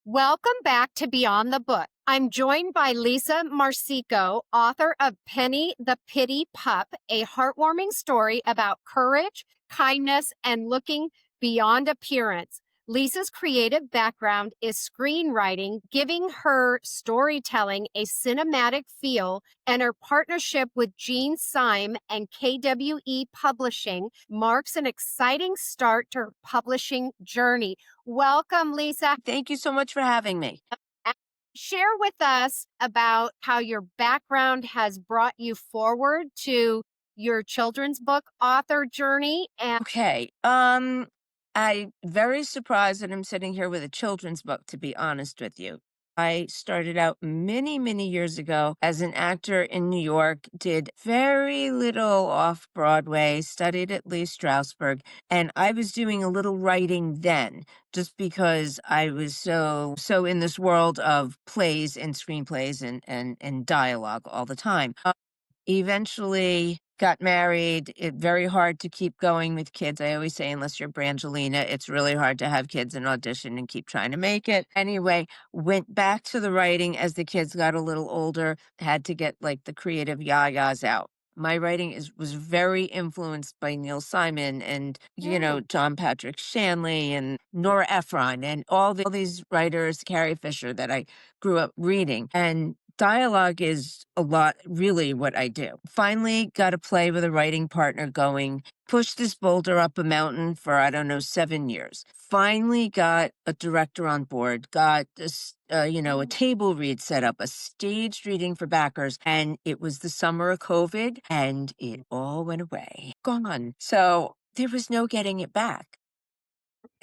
Welcome back to Beyond the Book. I'm joined by Lisa Marsico, author of Penny the Pittie Pup, a heartwarming story about courage, kindness, and looking beyond appearance. Lisa's creative background is screenwriting, giving her storytelling a cinematic feel, and her partnership with Gene Syme and KWE Publishing marks an exciting start to her publishing journey. Welcome, Lisa. Thank you so much for having me. Share with us about how your background has brought you forward to your children's book author journey. And Okay. I'm very surprised that I'm sitting here with a children's book, to be honest with you. I started out many, many years ago as an actor in New York, did very little off Broadway, studied at Lee Strasberg, and I was doing a little writing then, just because I was so in this world of plays and screenplays and dialogue all the time. Eventually got married. Very hard to keep going with kids. I always say, unless you're Brangelina, it's really hard to have kids and audition and keep trying to make it. Anyway, went back to the writing as the kids got a little older, had to get like the creative yayas out. My writing was very influenced by Neil Simon and, John Patrick Shanley and Nora Ephron and all these writers, Carrie Fisher, that I grew up reading. And dialogue is a lot, really, what I do. Finally got a play with a writing partner going, pushed this boulder up a mountain for, I don't know, 7 years. Finally got a director on board, got this, a table read set up, a staged reading for backers. And it was the summer of COVID and it all went away, gone. So there was no getting it back.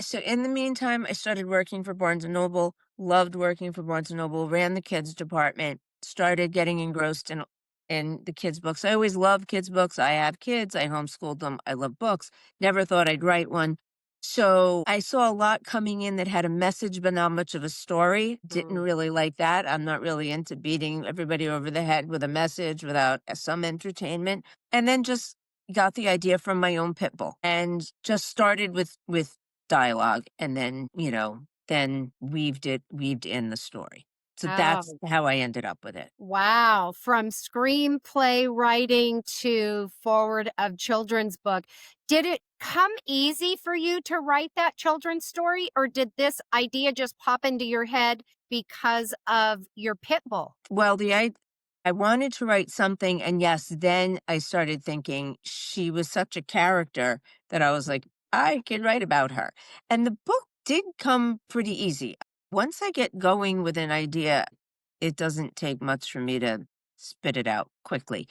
So in the meantime, I started working for Barnes & Noble, loved working for Barnes & Noble, ran the kids department, started getting engrossed in the kids' books. I always loved kids' books. I have kids. I homeschooled them. I love books. Never thought I'd write one. So I saw a lot coming in that had a message but not much of a story. Didn't really like that. I'm not really into beating everybody over the head with a message without some entertainment. And then just got the idea from my own pit bull and just started with dialogue and then, then weaved in the story. So that's oh, how I ended up with it. wow, from screenplay writing to forward of children's book. Did it come easy for you to write that children's story, or did this idea just pop into your head because of your pit bull? Well, I wanted to write something, and yes, then I started thinking she was such a character that I was like, I can write about her. And the book did come pretty easy. Once I get going with an idea, it doesn't take much for me to spit it out quickly.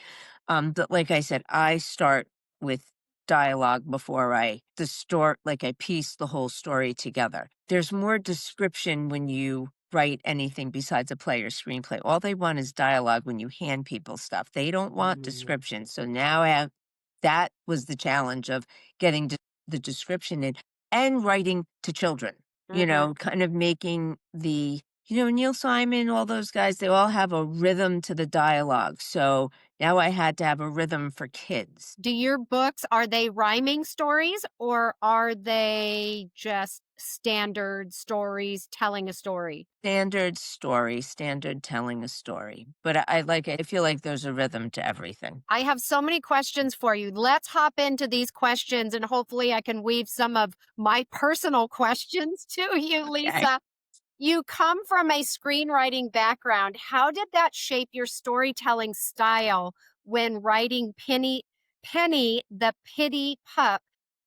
But like I said, I start with dialogue before I piece the whole story together. There's more description when you write anything besides a play or screenplay. All they want is dialogue when you hand people stuff. They don't want description. So now that was the challenge of getting the description in and writing to children, kind of making Neil Simon, all those guys, they all have a rhythm to the dialogue. So now I had to have a rhythm for kids. Do your books, are they rhyming stories or are they just standard stories telling a story? Standard story, standard telling a story. But I like it. I feel like there's a rhythm to everything. I have so many questions for you. Let's hop into these questions and hopefully I can weave some of my personal questions to you, Okay. Lisa. You come from a screenwriting background. How did that shape your storytelling style when writing Penny the Pittie Pup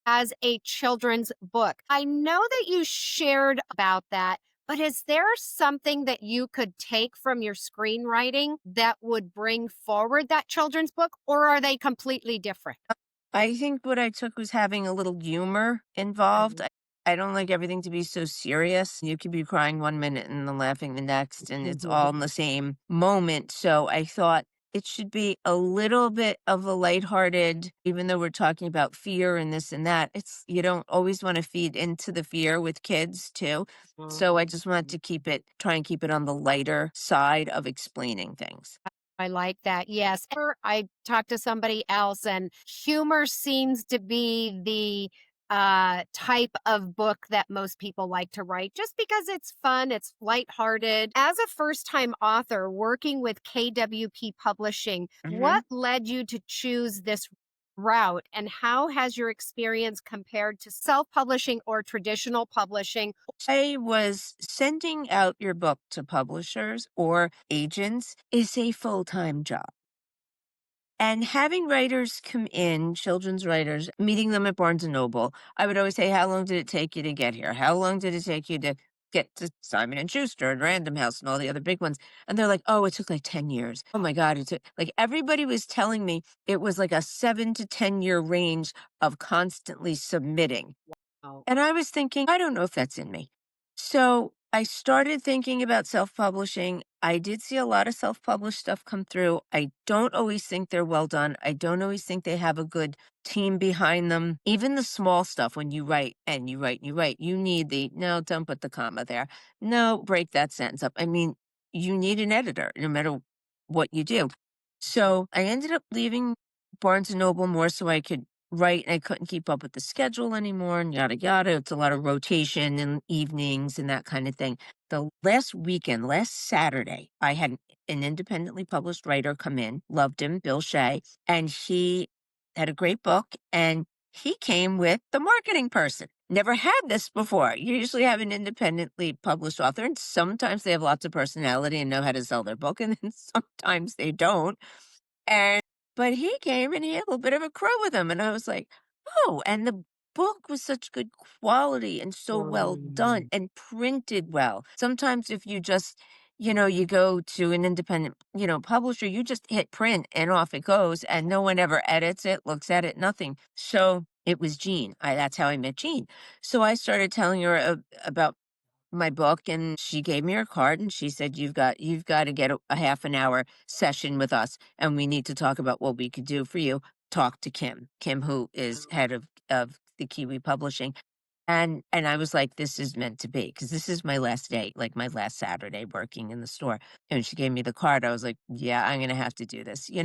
as a children's book? I know that you shared about that, but is there something that you could take from your screenwriting that would bring forward that children's book, or are they completely different? I think what I took was having a little humor involved. I don't like everything to be so serious. You could be crying 1 minute and then laughing the next, and it's all in the same moment. So I thought it should be a little bit of a lighthearted, even though we're talking about fear and this and that. You don't always want to feed into the fear with kids too. So I just wanted to try and keep it on the lighter side of explaining things. I like that. Yes. I talked to somebody else, and humor seems to be the type of book that most people like to write just because it's fun, it's lighthearted. As a first time author working with KWP Publishing, Mhm. what led you to choose this route and how has your experience compared to self publishing or traditional publishing? I was sending out your book to publishers or agents is a full-time job. And having writers come in, children's writers, meeting them at Barnes& and Noble, I would always say, "How long did it take you to get here? How long did it take you to get to Simon& and Schuster and Random House and all the other big ones?" And they're like, "Oh, it took like 10 years. Oh my god, it took" like, everybody was telling me it was like a 7 to 10-year range of constantly submitting. Oh, And I was thinking, I don't know if that's in me. So I started thinking about self publishing. I did see a lot of self published stuff come through. I don't always think they're well done. I don't always think they have a good team behind them. Even the small stuff, when you write and you write and you write, you need the no, don't put the comma there. No, break that sentence up. I mean, you need an editor no matter what you do. So I ended up leaving Barnes and Noble more so I could write, and I couldn't keep up with the schedule anymore and yada yada. It's a lot of rotation and evenings and that kind of thing. The last weekend, last Saturday, I had an independently published writer come in, loved him, Bill Shea, and he had a great book and he came with the marketing person. Never had this before. You usually have an independently published author, and sometimes they have lots of personality and know how to sell their book, and then sometimes they don't. And but he came and he had a little bit of a crow with him, and I was like, "Oh," and the book was such good quality and so well done mm, and printed well. Sometimes if you just, you go to an independent, publisher, you just hit print and off it goes, and no one ever edits it, looks at it, nothing. So it was Jean. That's how I met Jean. So I started telling her about my book, and she gave me her card and she said, you've got to get a half an hour session with us, and we need to talk about what we could do for you. Talk to Kim, who is head of the KWE Publishing. And I was like, this is meant to be, because this is my last day, like my last Saturday working in the store. And she gave me the card. I was like, yeah, I'm gonna have to do this. You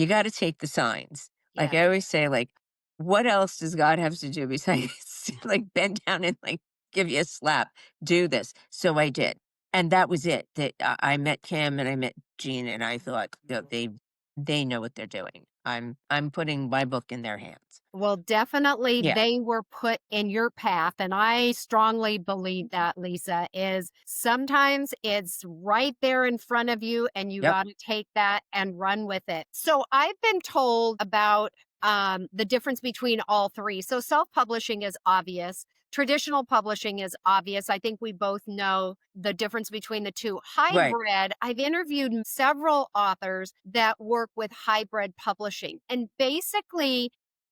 got to take the signs. Like yeah. I always say, like, what else does God have to do besides like bend down and like give you a slap? Do this. So I did. And that was it. That I met Kim and I met Jean, and I thought, they know what they're doing. I'm putting my book in their hands. Well, definitely Yeah. they were put in your path. And I strongly believe that, Lisa, is sometimes it's right there in front of you and you Yep. got to take that and run with it. So I've been told about the difference between all three. So self publishing is obvious. Traditional publishing is obvious. I think we both know the difference between the two. Right. Hybrid, I've interviewed several authors that work with hybrid publishing. And basically,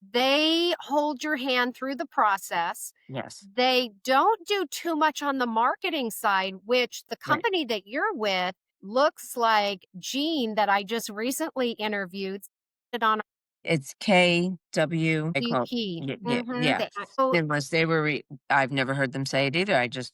they hold your hand through the process. Yes. They don't do too much on the marketing side, which the Right. company that you're with looks like Jean that I just recently interviewed it on It's KW, I call VP. yeah, yeah, Mhm. yeah. So Unless they were I've never heard them say it either.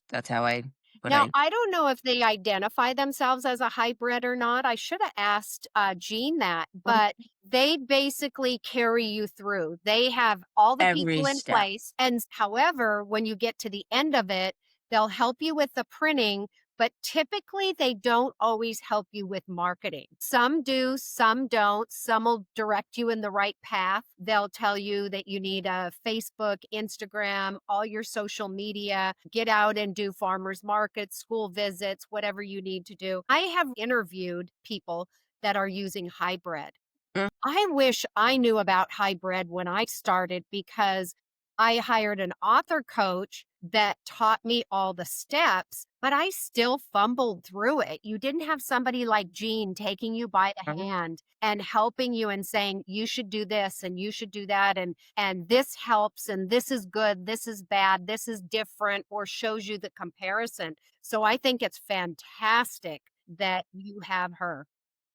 That's how what now I I don't know if they identify themselves as a hybrid or not. I should have asked Jean that, Mhm. but they basically carry you through. They have all the Every people in step. place. And however, when you get to the end of it, they'll help you with the printing, but typically they don't always help you with marketing. Some do, some don't. Some will direct you in the right path. They'll tell you that you need a Facebook, Instagram, all your social media, get out and do farmers markets, school visits, whatever you need to do. I have interviewed people that are using hybrid. Mm, I wish I knew about hybrid when I started because I hired an author coach that taught me all the steps, but I still fumbled through it. You didn't have somebody like Jean taking you by the mhm. hand and helping you and saying you should do this and you should do that and this helps and this is good, this is bad, this is different or shows you the comparison. So I think it's fantastic that you have her.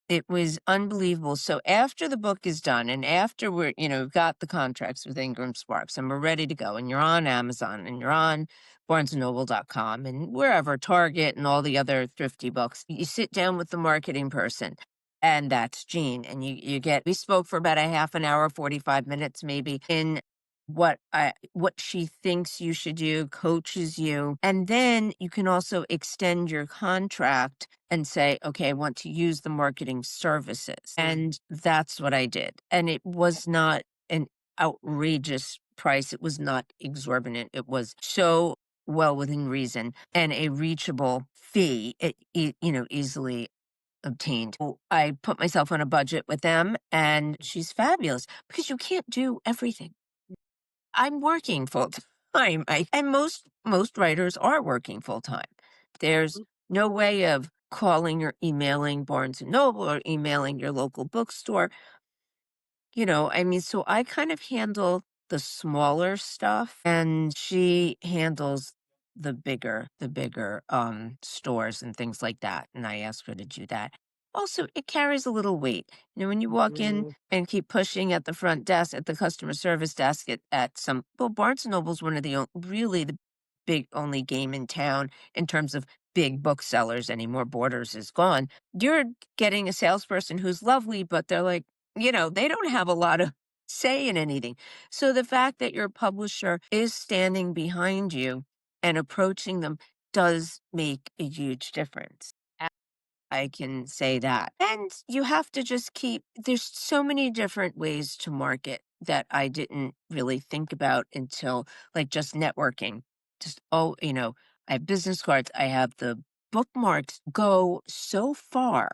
It was unbelievable. So after the book is done and after we've got the contracts with Ingram Sparks and we're ready to go, and you're on Amazon and you're on barnesandnoble.com and wherever, Target and all the other thrifty books, you sit down with the marketing person, and that's Jean. And we spoke for about a half an hour, 45 minutes maybe. In what she thinks you should do, coaches you. And then you can also extend your contract and say, okay, I want to use the marketing services. And that's what I did. And it was not an outrageous price. It was not exorbitant. It was so well within reason and a reachable fee, easily obtained. I put myself on a budget with them, and she's fabulous because you can't do everything. I'm working full time. And most writers are working full time. There's no way of calling or emailing Barnes and Noble or emailing your local bookstore. I mean, so I kind of handle the smaller stuff and she handles the bigger stores and things like that. And I ask her to do that. Also, it carries a little weight. When you walk in and keep pushing at the front desk, at the customer service desk well, Barnes and Noble's one of really the big only game in town in terms of big booksellers anymore. Borders is gone. You're getting a salesperson who's lovely, but they're like, they don't have a lot of say in anything. So the fact that your publisher is standing behind you and approaching them does make a huge difference. I can say that. And you have to just there's so many different ways to market that I didn't really think about until like just networking. Just, I have business cards, I have the bookmarks go so far.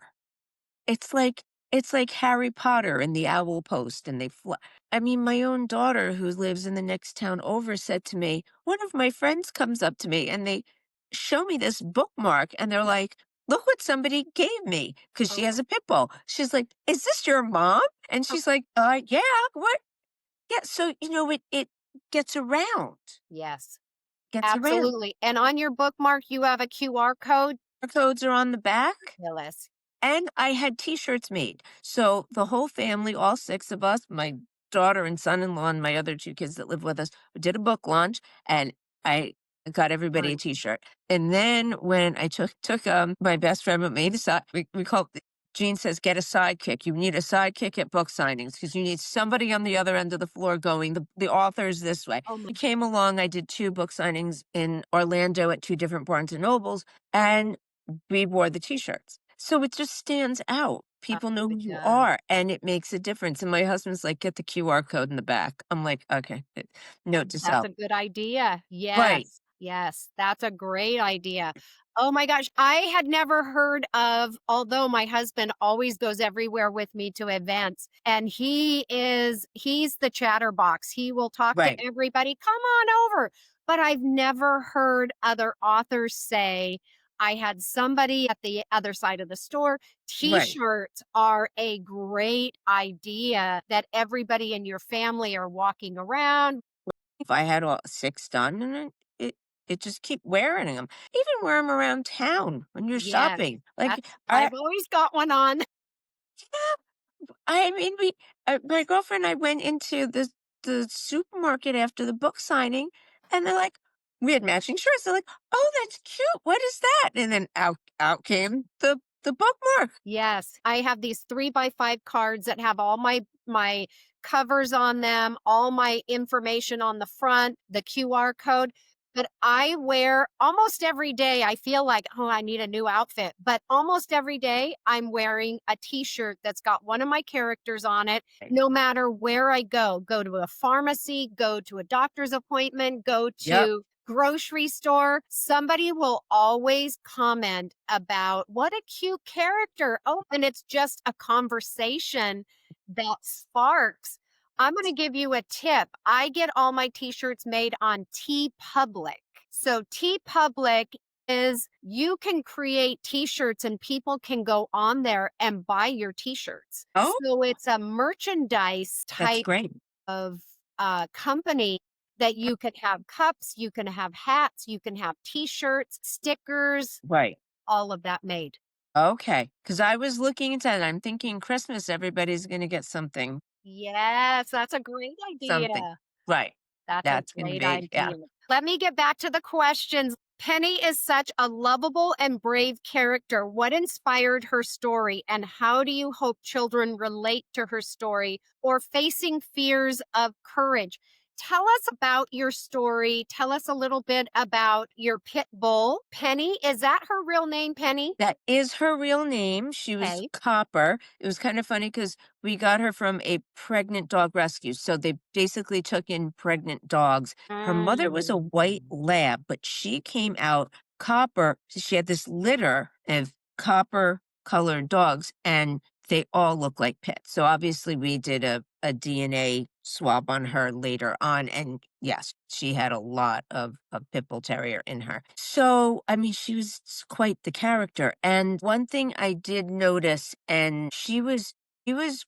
It's like it's like Harry Potter and the owl post and they fly. I mean, my own daughter who lives in the next town over said to me, one of my friends comes up to me and they show me this bookmark and they're like, "Look what somebody gave me," because she has a pit bull. She's like, "Is this your mom?" And she's like, yeah, what? Yeah, so it gets around. Yes, Gets around. absolutely. And on your bookmark, you have a QR code. Our codes are on the back. Phyllis. And I had T-shirts made. So the whole family, all 6 of us, my daughter and son-in-law and my other 2 kids that live with us, we did a book launch, and I got everybody a T-shirt. And then when I took my best friend with me to we call it Jean says, "Get a sidekick." You need a sidekick at book signings because you need somebody on the other end of the floor going, "The author's this way." Oh my. He came along, I did 2 book signings in Orlando at 2 different Barnes& and Nobles, and we wore the T-shirts. So it just stands out. People know who It you does. are, and it makes a difference. And my husband's like, "Get the QR code in the back." I'm like, "Okay." Note to That's self. a good idea. Right, Yes, yes, that's a great idea. Oh my gosh, I had never heard of, although my husband always goes everywhere with me to events, and he's the chatterbox. He will talk to right, everybody, "Come on over." But I've never heard other authors say, I had somebody at the other side of the store. right. T-shirts are a great idea that everybody in your family are walking around. If I had all 6 done, and it just keep wearing them. Even wear them around town when you're Yes, shopping. Like, that's I I've always got one on. I mean, my girlfriend and I went into the supermarket after the book signing, and they're like, we had matching shirts. They're like, "Oh, that's cute. What is that?" And then out came the bookmark. Yes, I have these 3 by 5 cards that have all my covers on them, all my information on the front, the QR code. But I wear almost every day. I feel like, oh, I need a new outfit. But almost every day, I'm wearing a T-shirt that's got one of my characters on it. Right. No matter where I go to a pharmacy, go to a doctor's appointment, go Yep. to grocery store, somebody will always comment about what a cute character. Oh, and it's just a conversation that sparks. I'm going to give you a tip. I get all my t-shirts made on T Public. So T Public is you can create t-shirts and people can go on there and buy your t-shirts. Oh, So it's a merchandise that's type great. of company that you can have cups, you can have hats, you can have t-shirts, stickers, Right. all of that made. Okay. Because I was looking into it. I'm thinking Christmas, everybody's going to get something, Yes, that's a great something. idea. Right. That's a That's going to great be, yeah. idea. Let me get back to the questions. Penny is such a lovable and brave character. What inspired her story, and how do you hope children relate to her story or facing fears of courage? Tell us about your story. Tell us a little bit about your pit bull, Penny. Is that her real name, Penny? That is her real name. She was Okay. Copper. It was kind of funny because we got her from a pregnant dog rescue. So they basically took in pregnant dogs. Her mother was a white lab, but she came out copper. She had this litter of copper colored dogs, and they all look like pits. So obviously we did a DNA swab on her later on. And yes, she had a lot of pit bull terrier in her. So, I mean, she was quite the character. And one thing I did notice, and she was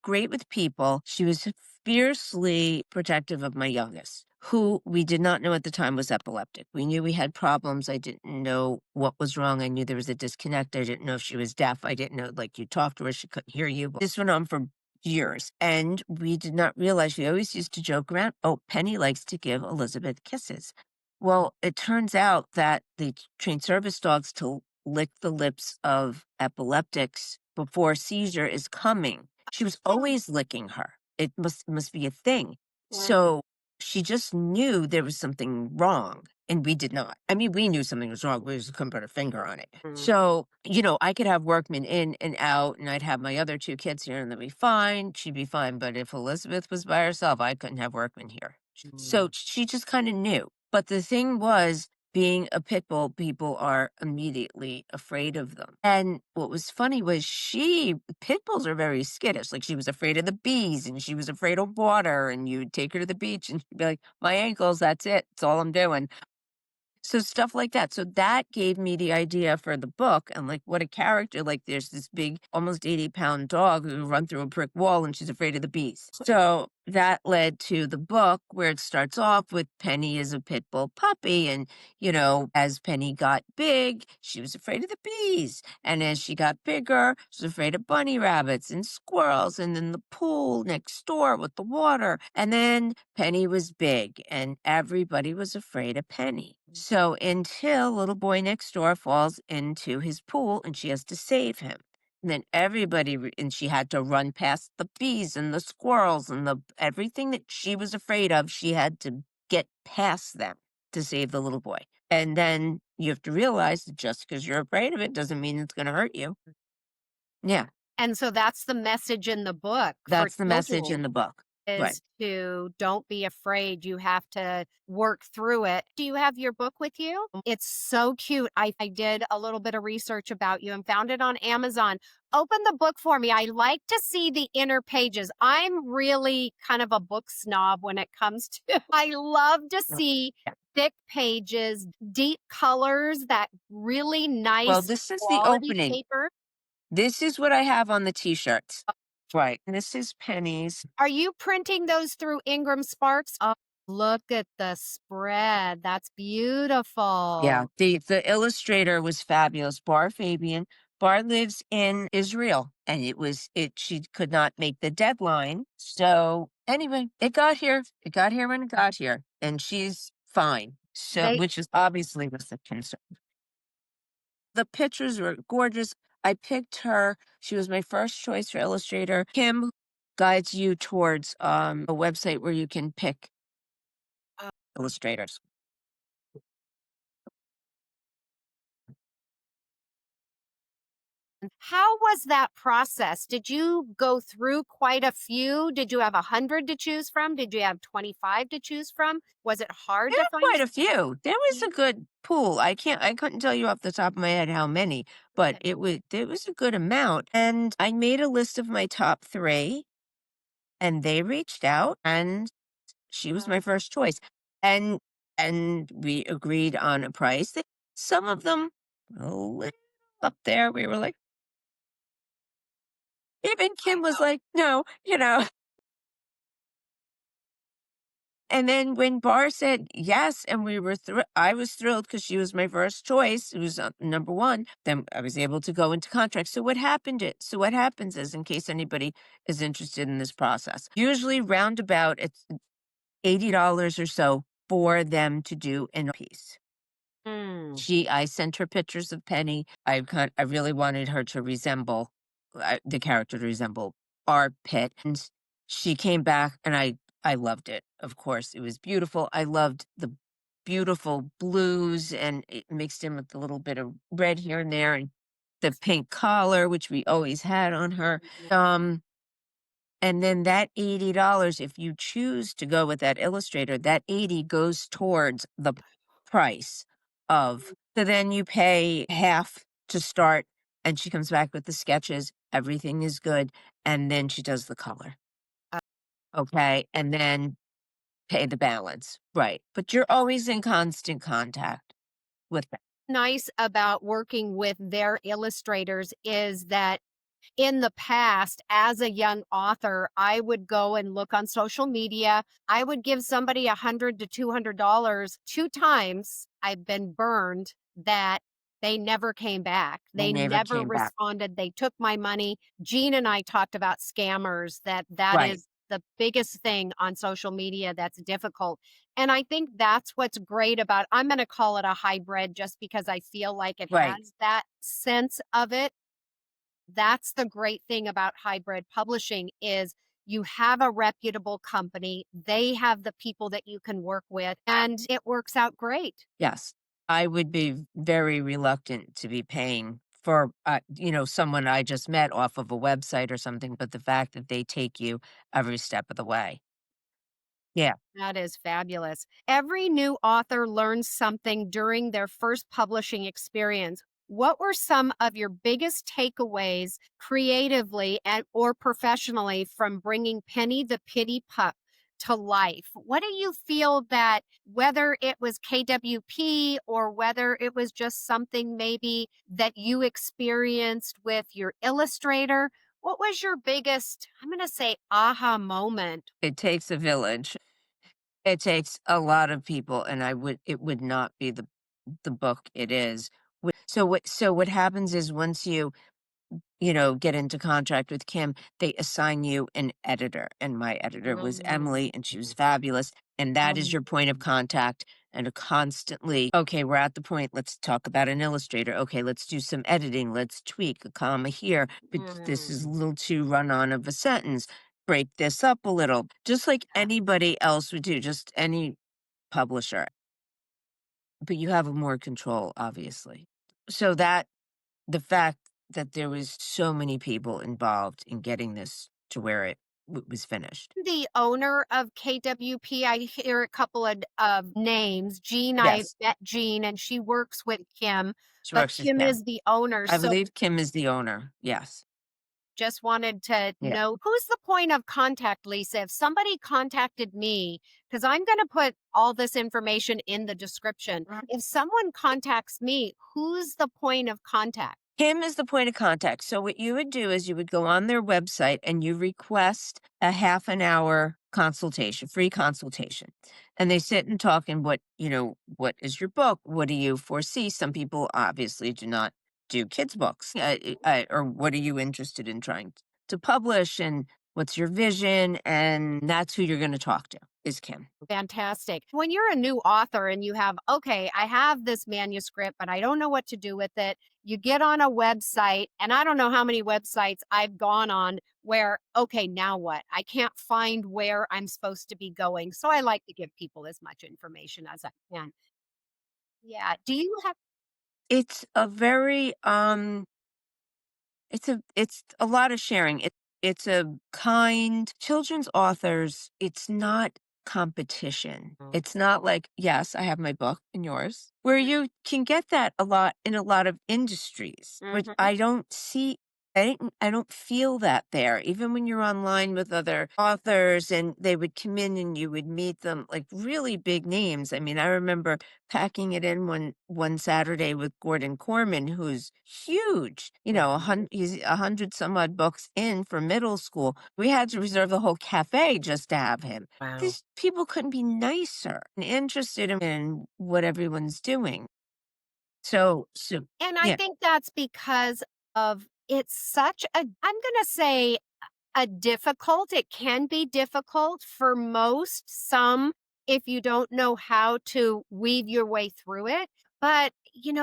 great with people. She was fiercely protective of my youngest, who we did not know at the time was epileptic. We knew we had problems. I didn't know what was wrong. I knew there was a disconnect. I didn't know if she was deaf. I didn't know, like, you talked to her, she couldn't hear you. But this went on for years. And we did not realize, we always used to joke around, oh, Penny likes to give Elizabeth kisses. Well, it turns out that they train service dogs to lick the lips of epileptics before seizure is coming. She was always licking her. It must be a thing. So she just knew there was something wrong, and we did not. I mean, we knew something was wrong. We just couldn't put a finger on it. So, I could have workmen in and out, and I'd have my other two kids here, and they'd be fine. She'd be fine. But if Elizabeth was by herself, I couldn't have workmen here. So she just kind of knew. But the thing was, being a pit bull, people are immediately afraid of them. And what was funny was pit bulls are very skittish. Like, she was afraid of the bees, and she was afraid of water, and you'd take her to the beach and she'd be like, my ankles, that's it. That's all I'm doing. So stuff like that. So that gave me the idea for the book. And like, what a character. Like, there's this big, almost 80-pound dog who run through a brick wall, and she's afraid of the bees. So that led to the book, where it starts off with Penny as a pit bull puppy. And, as Penny got big, she was afraid of the bees. And as she got bigger, she was afraid of bunny rabbits and squirrels, and then the pool next door with the water. And then Penny was big, and everybody was afraid of Penny. So until little boy next door falls into his pool, and she has to save him. And then and she had to run past the bees and the squirrels and everything that she was afraid of. She had to get past them to save the little boy. And then you have to realize that just because you're afraid of it doesn't mean it's going to hurt you. Yeah, And so that's the message in the book for that's the message in children the book. Right. is to don't be afraid. You have to work through it. Do you have your book with you? It's so cute. I did a little bit of research about you and found it on Amazon. Open the book for me. I like to see the inner pages. I'm really kind of a book snob when it comes to, I love to see thick pages, deep colors, that really Well, nice this is the quality opening. paper. This is what I have on the t-shirts. Right. And this is Penny's. Are you printing those through Ingram Sparks? Oh, look at the spread. That's beautiful. Yeah. The illustrator was fabulous. Bar Fabian. Bar lives in Israel, and she could not make the deadline. So anyway, it got here. It got here when it got here. And she's fine. So, They which is obviously was the concern. The pictures were gorgeous. I picked her. She was my first choice for illustrator. Kim guides you towards a website where you can pick illustrators. How was that process? Did you go through quite a few? Did you have 100 to choose from? Did you have 25 to choose from? Was it hard There to were find? quite a few. There was a good pool. I couldn't tell you off the top of my head how many, but there was a good amount. And I made a list of my top 3, and they reached out, and she was my first choice. And we agreed on a price. Some of them a little up there. We were like, even Kim was like, no. And then when Bar said yes, and I was thrilled because she was my first choice. It was number one. Then I was able to go into contract. So what happens is, in case anybody is interested in this process, usually roundabout it's $80 or so for them to do a piece. Mm. I sent her pictures of Penny. I really wanted her to resemble the character to resemble our Pit. And she came back, and I I loved it, of course. It was beautiful. I loved the beautiful blues and it mixed in with a little bit of red here and there and the pink collar, which we always had on her. And then that $80, if you choose to go with that illustrator, that 80 goes towards the price of. So then you pay half to start and she comes back with the sketches, everything is good, and then she does the color. Okay, and then pay the balance, right, but you're always in constant contact with them. Nice about working with their illustrators is that in the past, as a young author, I would go and look on social media. I would give somebody $100 to $200. Two times I've been burned that they never came back. They They never never came back. responded. They took my money. Jean and I talked about scammers, that Right, is the biggest thing on social media that's difficult. And I think that's what's great about, I'm going to call it a hybrid just because I feel like it right, has that sense of it. That's the great thing about hybrid publishing is you have a reputable company, they have the people that you can work with, and it works out great. yes. I would be very reluctant to be paying for, someone I just met off of a website or something, but the fact that they take you every step of the way. Yeah. That is fabulous. Every new author learns something during their first publishing experience. What were some of your biggest takeaways creatively and or professionally from bringing Penny the Pittie Pup to life? What do you feel that whether it was KWP or whether it was just something maybe that you experienced with your illustrator, what was your biggest, I'm going to say, aha moment? It takes a village. It takes a lot of people, and it would not be the book it is. So what happens is once you get into contract with Kim, they assign you an editor, and my editor was Emily, and she was fabulous, and that is your point of contact, and to constantly, "Okay, we're at the point, let's talk about an illustrator. Okay, let's do some editing, let's tweak a comma here, but this is a little too run-on of a sentence. Break this up a little." Just like anybody else would do, just any publisher, but you have more control, obviously. So that the fact that there was so many people involved in getting this to where it was finished. The owner of KWP, I hear a couple of names. Jean, I Yes, met Jean and she works with Kim, she but works with Kim Kim. is the owner. I So believe Kim is the owner. Yes. just wanted to Yeah. know who's the point of contact, Lisa? If somebody contacted me, because I'm going to put all this information in the description. If someone contacts me, who's the point of contact? Kim is the point of contact. So what you would do is you would go on their website and you request a half an hour consultation, free consultation. And they sit and talk and what is your book? What do you foresee? Some people obviously do not do kids books. Or what are you interested in trying to publish and what's your vision? And that's who you're going to talk to is Kim. Fantastic. When you're a new author and you have, okay, I have this manuscript, but I don't know what to do with it. You get on a website, and I don't know how many websites I've gone on where, okay, now what? I can't find where I'm supposed to be going. So I like to give people as much information as I can. Yeah. Do you have It's a very it's a lot of sharing. It's a kind children's authors, it's not competition. It's not like, yes, I have my book and yours, where you can get that a lot in a lot of industries, which Mhm. I don't feel that there. Even when you're online with other authors and they would come in and you would meet them, like really big names. I mean, I remember packing it in one Saturday with Gordon Corman, who's huge. He's 100 some odd books in for middle school. We had to reserve the whole cafe just to have him. Wow. These people couldn't be nicer and interested in what everyone's doing. So And I yeah, think that's because of it's such a, I'm going to say, a difficult, it can be difficult for most, some, if you don't know how to weave your way through it. But,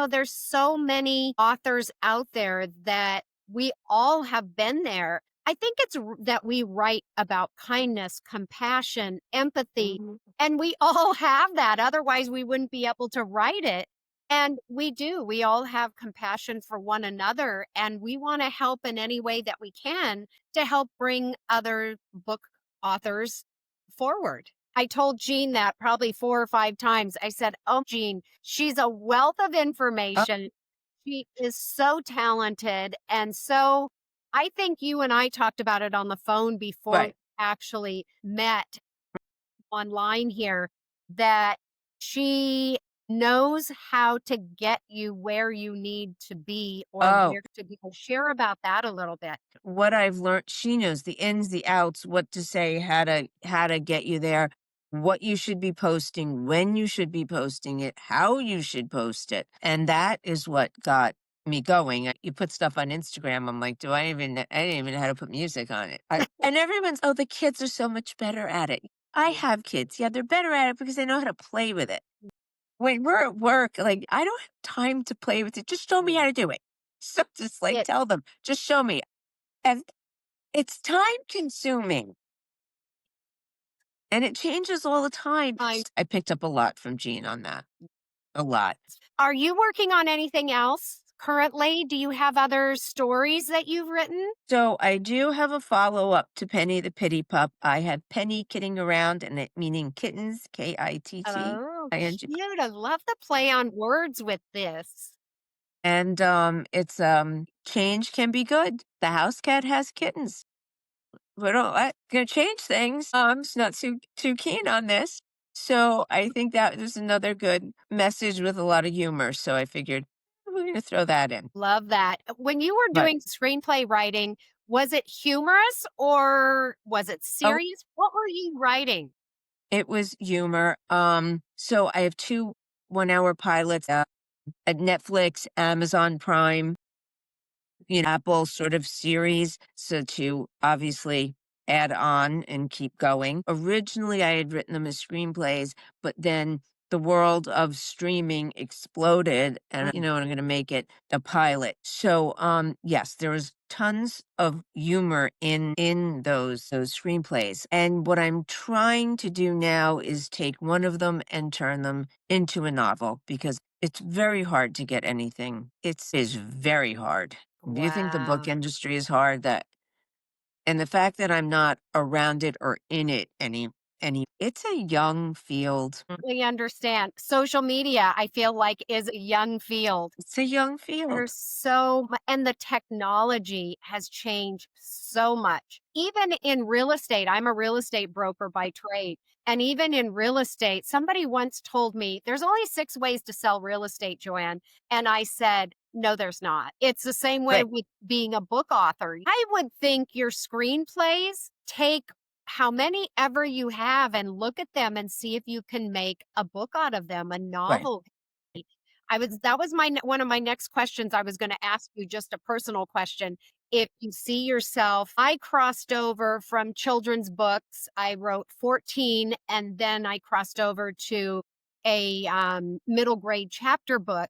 there's so many authors out there that we all have been there. I think it's that we write about kindness, compassion, empathy, Mhm. and we all have that. Otherwise, we wouldn't be able to write it. And we do. We all have compassion for one another, and we want to help in any way that we can to help bring other book authors forward. I told Jean that probably 4 or 5 times. I said, "Oh, Jean, she's a wealth of Oh, information. She is so talented and so I think you and I talked about it on the phone before we right. actually met online here that she knows how to get you where you need to be or Oh, where to go. Share about that a little bit. what I've learned, she knows the ins, the outs, what to say, how to get you there, what you should be posting, when you should be posting it, how you should post it. And that is what got me going. You put stuff on Instagram, I'm like, I didn't even know how to put music on it. And everyone's, oh, the kids are so much better at it. I have kids. Yeah, they're better at it because they know how to play with it. When we're at work, like, I don't have time to play with it. Just show me how to do it. So just like It tell them, just show me. And it's time consuming and it changes all the time. I I picked up a lot from Jean on that. A lot. Are you working on anything else currently? Do you have other stories that you've written? So I do have a follow-up to Penny the Pittie Pup. I have Penny kidding around and it meaning kittens, Oh, KITTING. cute. I love the play on words with this. And it's change can be good. The house cat has kittens. We don't gonna change things. Mom's not too keen on this. So I think that was another good message with a lot of humor. So I figured we're gonna throw that in. Love that. When you were Right. doing screenplay writing, was it humorous or was it Oh, serious? What were you writing? it was humor. So I have two 1 hour pilots at Netflix, Amazon Prime, Apple sort of series. So to obviously add on and keep going. Originally, I had written them as screenplays, but then the world of streaming exploded and I'm going to make it a pilot. So yes, there was tons of humor in those screenplays. And what I'm trying to do now is take one of them and turn them into a novel because it's very hard to get anything. Is very hard. Do you think the book Wow. industry is hard? That and the fact that I'm not around it or in it any it's a young field. We understand. Social media, I feel like, is a young field. It's a young field. There's so mu and the technology has changed so much. Even in real estate, I'm a real estate broker by trade, and even in real estate, somebody once told me, "There's only 6 ways to sell real estate, JoAnn," and I said, "No, there's not." It's the same way Right, with being a book author. I would think your screenplays take how many ever you have and look at them and see if you can make a book out of them, a right. novel. I was that was my one of my next questions I was gonna ask you, just a personal question. If you see yourself I crossed over from children's books. I wrote 14, and then I crossed over to a, middle grade chapter book.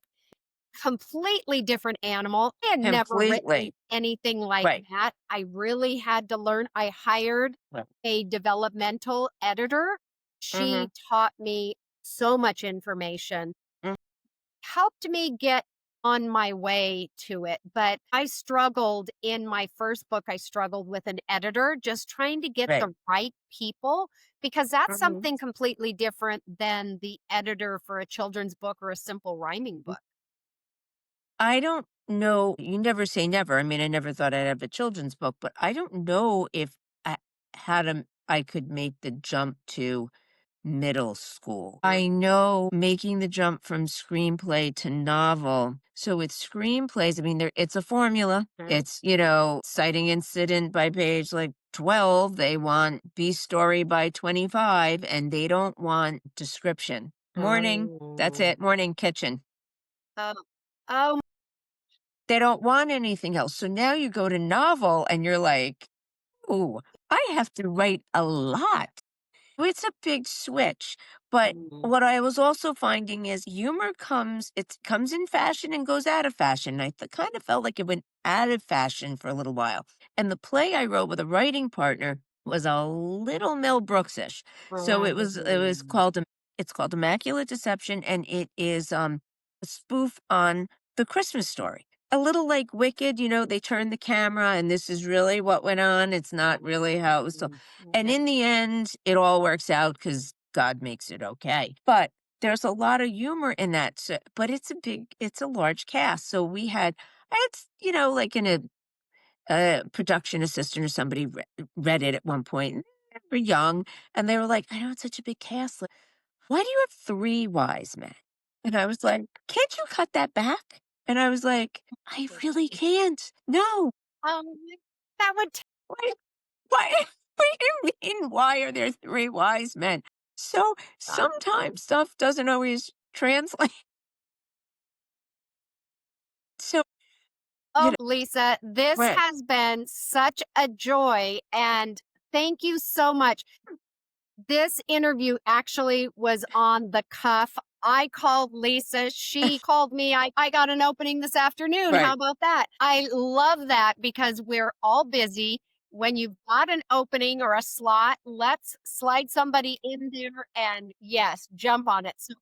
Completely different animal. I had never written Completely. anything like Right. that. I really had to learn. I hired Right. a developmental editor. Mhm. She taught me so much information, Mm, helped me get on my way to it. But I struggled in my first book. I struggled with an editor, just trying to get right. the right people because that's Mhm. something completely different than the editor for a children's book or a simple rhyming book. I don't know, you never say never. I mean, I never thought I'd have a children's book, but I don't know if I I could make the jump to middle school. I know making the jump from screenplay to novel. So with screenplays, I mean, it's a formula. Mhm. It's citing incident by page like 12. They want B story by 25, and they don't want description. Morning. That's Oh. it. Morning kitchen. Oh. Oh, They don't want anything else. So now you go to novel and you're like, ooh, I have to write a lot. It's a big switch, but what I was also finding is humor comes in fashion and goes out of fashion. I kind of felt like it went out of fashion for a little while. And the play I wrote with a writing partner was a little Mel Brooksish. So it was it's called Immaculate Deception, and it is a spoof on the Christmas Story. A little like Wicked, they turn the camera and this is really what went on. It's not really how it was told. And in the end, it all works out because God makes it okay. But there's a lot of humor in that. So, but it's a large cast. So I had, like a production assistant or somebody read it at one point. And they were young, and they were like, "I know it's such a big cast. Like, why do you have three wise men?" And I was like, "Can't you cut that back?" And I was like, "I really can't. No. Um, that would Why? Why? What do you mean? Why are there three wise men?" So sometimes stuff doesn't always translate. So, you Oh, know, Lisa, this right. has been such a joy. And thank you so much. This interview actually was on the cuff. I called Lisa. She called me. I got an opening this afternoon. How Right. about that? I love that because we're all busy. When you've got an opening or a slot, let's slide somebody in there and yes, jump on it. So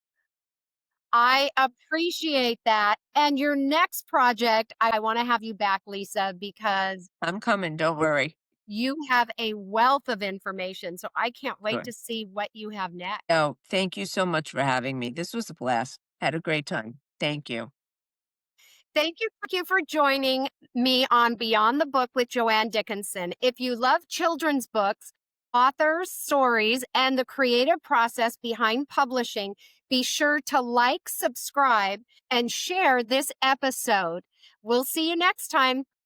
I appreciate that. And your next project, I want to have you back, Lisa, because I'm coming. Don't worry. you have a wealth of information. So I can't wait Sure. to see what you have next. Oh, thank you so much for having me. This was a blast. Had a great time. Thank you. Thank you for joining me on Beyond the Book with JoAnn Dickinson. If you love children's books, authors, stories, and the creative process behind publishing, be sure to like, subscribe, and share this episode. We'll see you next time.